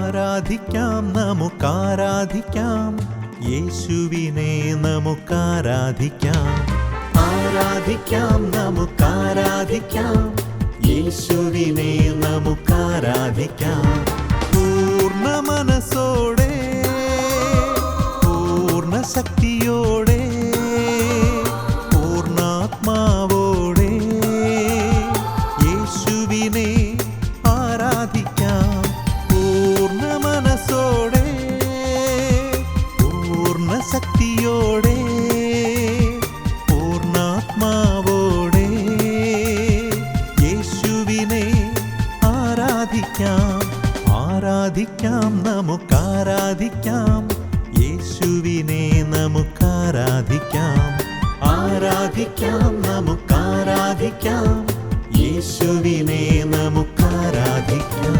ആരാധിക്കാം, നമുക്കാരാധിക്കാം, യേശുവിനെ നമുക്കാരാധിക്കാം. ആരാധിക്കാം, നമുക്കാരാധിക്കാം, യേശുവിനെ നമുക്കാരാധിക്കാം. പൂർണ്ണ മനസ്സോടെ, പൂർണ്ണ ശക്തിയോടെ, പൂർണ്ണാത്മാവോടെ യേശുവിനെ ആരാധിക്കാം. പൂർണ്ണ മനസ്സോടെ, പൂർണ്ണ ശക്തിയോടെ, പൂർണ്ണാത്മാവോടെ യേശുവിനെ ആരാധിക്കാം. ആരാധിക്കാം, നമുക്കാരാധിക്കാം, യേശുവിനെ നമുക്കാരാധിക്കാം. ആരാധിക്കാം, നമുക്കാരാധിക്കാം, യേശുവിനെ നമുക്കാരാധിക്കാം.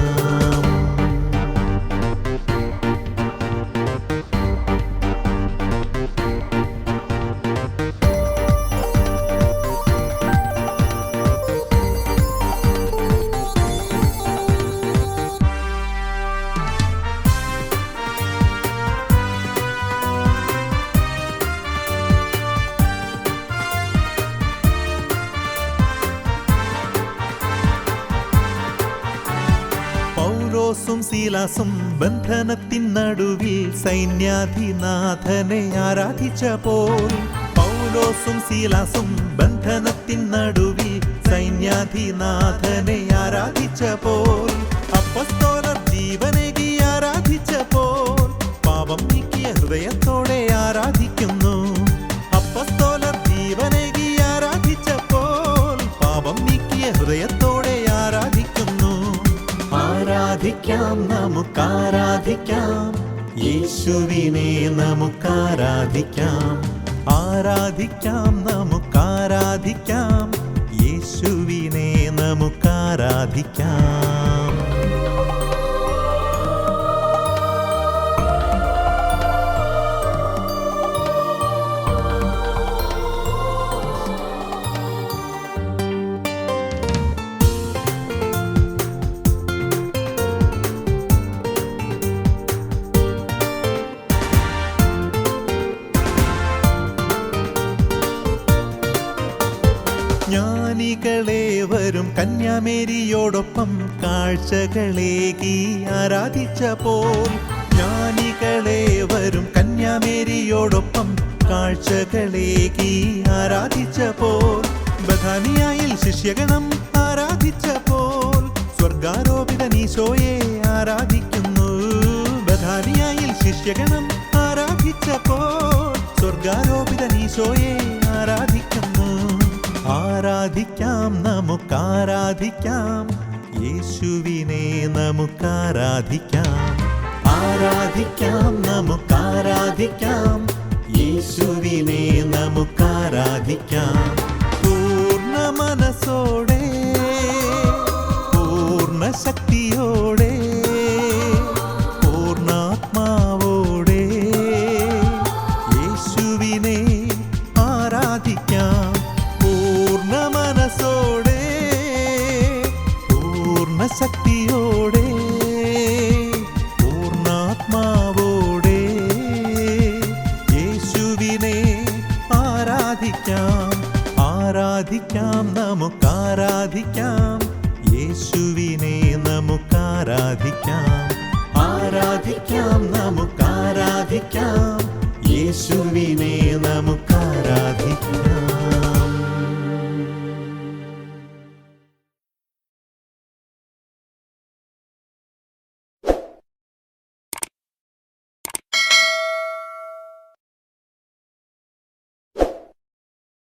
പൗലോസും സീലാസും ബന്ധനത്തിൻ നടുവിൽ സൈന്യാധിനാഥനെ ആരാധിച്ചപ്പോൾ, പൗലോസും സീലാസും ബന്ധനത്തിൻ നടുവിൽ സൈന്യാധിനാഥനെ ആരാധിച്ചപ്പോൾ, അപ്പസ്തോലർ ജീവനേകി ആരാധിച്ചപ്പോൾ, പാപം നീക്കിയ ഹൃദയത്തോടെ ആരാധിക്കുന്നു. അപ്പസ്തോലർ ജീവനേകി ആരാധിച്ചപ്പോൾ, പാപം നീക്കിയ ഹൃദയത്തോടെ ആരാധിക്കുന്നു. ആരാധിക്കാം, നമുക്കാരാധിക്കാം, യേശുവിനെ നമുക്കാരാധിക്കാം. ആരാധിക്കാം, നമുക്കാരാധിക്കാം, യേശുവിനെ നമുക്കാരാധിക്കാം. ജ്ഞാനികളേവരും കന്യാമേരിയോടൊപ്പം കാഴ്ചകളേകി ആരാധിച്ചപ്പോൾ, ജ്ഞാനികളേവരും കന്യാമേരിയോടൊപ്പം കാഴ്ചകളേകി ആരാധിച്ചപ്പോൾ, ബഥാനിയായിൽ ശിഷ്യഗണം ആരാധിച്ചപ്പോൾ, സ്വർഗാരോപിതനീശോയെ ആരാധിക്കുന്നു. ബഥാനിയായിൽ ശിഷ്യഗണം ആരാധിച്ചപ്പോൾ, സ്വർഗാരോപിതനീശോയെ ആരാധിക്കുന്നു. ആരാധിക്കാം, നമുക്കാരാധിക്കാം, യേശുവിനെ നമുക്കാരാധിക്കാം. ആരാധിക്കാം, നമുക്കാരാധിക്കാം, യേശുവിനെ നമുക്കാരാധിക്കാം. പൂർണ്ണ മനസ്സോടെ, പൂർണ്ണ ശക്തിയോടെ, പൂർണ്ണാത്മാവോടെ യേശുവിനെ ആരാധിക്കാം. പൂർണ്ണ മനസ്സോടെ, പൂർണ്ണ ശക്തിയോടെ, പൂർണ്ണാത്മാവോടെ യേശുവിനെ ആരാധിക്കാം. ആരാധിക്കാം, നമുക്കാരാധിക്കാം,